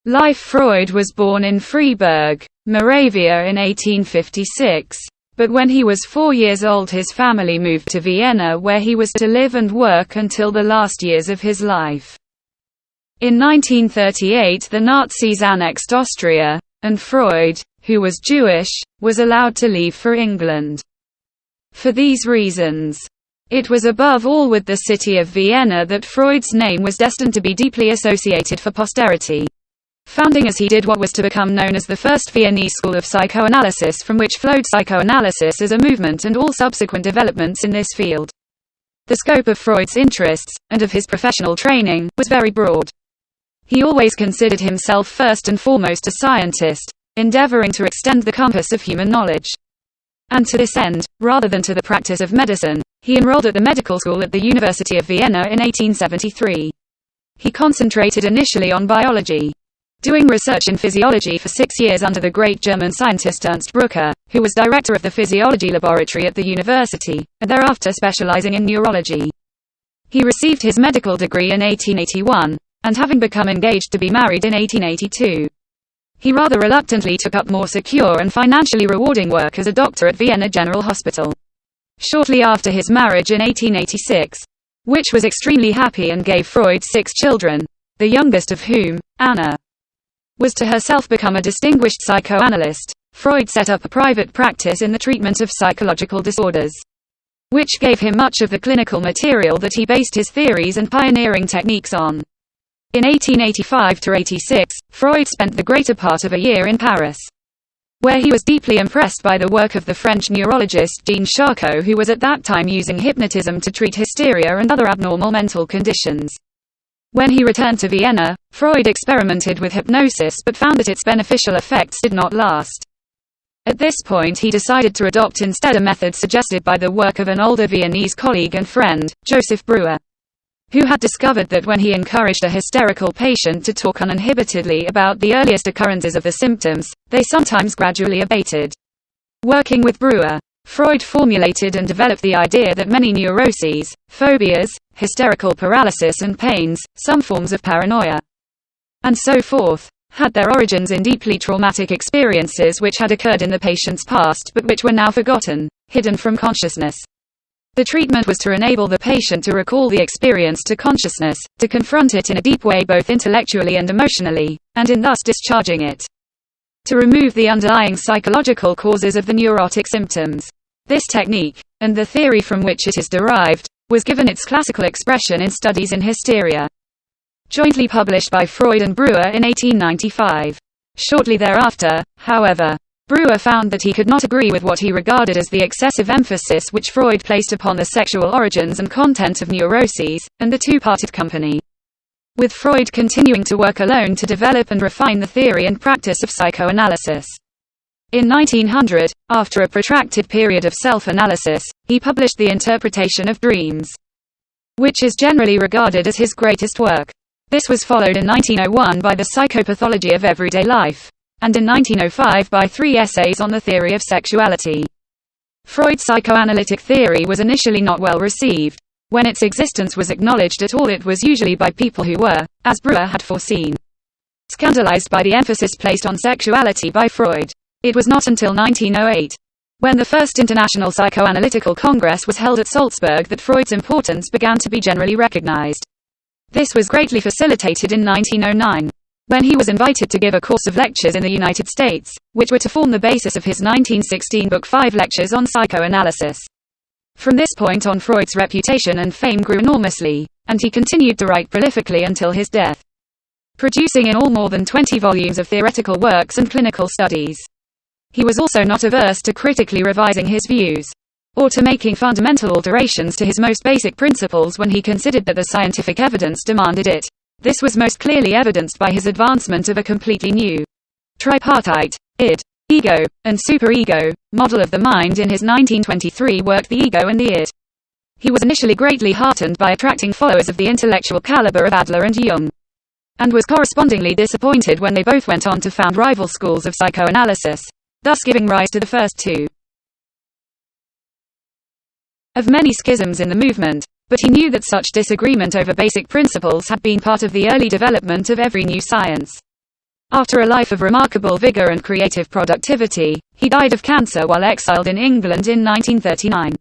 Life Freud was born in Frieberg, Moravia in 1856. But when he was 4 years old his family moved to Vienna where he was to live and work until the last years of his life. In 1938 the Nazis annexed Austria, and Freud, who was Jewish, was allowed to leave for England. For these reasons, it was above all with the city of Vienna that Freud's name was destined to be deeply associated for posterity. Founding as he did what was to become known as the first Viennese school of psychoanalysis, from which flowed psychoanalysis as a movement and all subsequent developments in this field. The scope of Freud's interests, and of his professional training, was very broad. He always considered himself first and foremost a scientist, endeavoring to extend the compass of human knowledge. And to this end, rather than to the practice of medicine, he enrolled at the medical school at the University of Vienna in 1873. He concentrated initially on biology, doing research in physiology for 6 years under the great German scientist Ernst Brücke, who was director of the Physiology Laboratory at the university, and thereafter specializing in neurology. He received his medical degree in 1881, and having become engaged to be married in 1882, he rather reluctantly took up more secure and financially rewarding work as a doctor at Vienna General Hospital. Shortly after his marriage in 1886, which was extremely happy and gave Freud 6 children, the youngest of whom, Anna, was to herself become a distinguished psychoanalyst, Freud set up a private practice in the treatment of psychological disorders, which gave him much of the clinical material that he based his theories and pioneering techniques on. In 1885–86, Freud spent the greater part of a year in Paris, where he was deeply impressed by the work of the French neurologist Jean Charcot, who was at that time using hypnotism to treat hysteria and other abnormal mental conditions. When he returned to Vienna, Freud experimented with hypnosis but found that its beneficial effects did not last. At this point he decided to adopt instead a method suggested by the work of an older Viennese colleague and friend, Joseph Breuer, who had discovered that when he encouraged a hysterical patient to talk uninhibitedly about the earliest occurrences of the symptoms, they sometimes gradually abated. Working with Breuer, Freud formulated and developed the idea that many neuroses, phobias, hysterical paralysis and pains, some forms of paranoia, and so forth, had their origins in deeply traumatic experiences which had occurred in the patient's past but which were now forgotten, hidden from consciousness. The treatment was to enable the patient to recall the experience to consciousness, to confront it in a deep way both intellectually and emotionally, and in thus discharging it, to remove the underlying psychological causes of the neurotic symptoms. This technique, and the theory from which it is derived, was given its classical expression in Studies in Hysteria, jointly published by Freud and Breuer in 1895. Shortly thereafter, however, Breuer found that he could not agree with what he regarded as the excessive emphasis which Freud placed upon the sexual origins and content of neuroses, and the two parted company, with Freud continuing to work alone to develop and refine the theory and practice of psychoanalysis. In 1900, after a protracted period of self-analysis, he published The Interpretation of Dreams, which is generally regarded as his greatest work. This was followed in 1901 by The Psychopathology of Everyday Life, and in 1905 by 3 essays on the theory of sexuality. Freud's psychoanalytic theory was initially not well received. When its existence was acknowledged at all, it was usually by people who were, as Breuer had foreseen, scandalized by the emphasis placed on sexuality by Freud. It was not until 1908, when the first International Psychoanalytical Congress was held at Salzburg, that Freud's importance began to be generally recognized. This was greatly facilitated in 1909, when he was invited to give a course of lectures in the United States, which were to form the basis of his 1916 book 5 lectures on psychoanalysis. From this point on, Freud's reputation and fame grew enormously, and he continued to write prolifically until his death, producing in all more than 20 volumes of theoretical works and clinical studies. He was also not averse to critically revising his views, or to making fundamental alterations to his most basic principles when he considered that the scientific evidence demanded it. This was most clearly evidenced by his advancement of a completely new, tripartite, id, ego, and superego, model of the mind in his 1923 work The Ego and the Id. He was initially greatly heartened by attracting followers of the intellectual caliber of Adler and Jung, and was correspondingly disappointed when they both went on to found rival schools of psychoanalysis, thus giving rise to the first two of many schisms in the movement. But he knew that such disagreement over basic principles had been part of the early development of every new science. After a life of remarkable vigor and creative productivity, he died of cancer while exiled in England in 1939.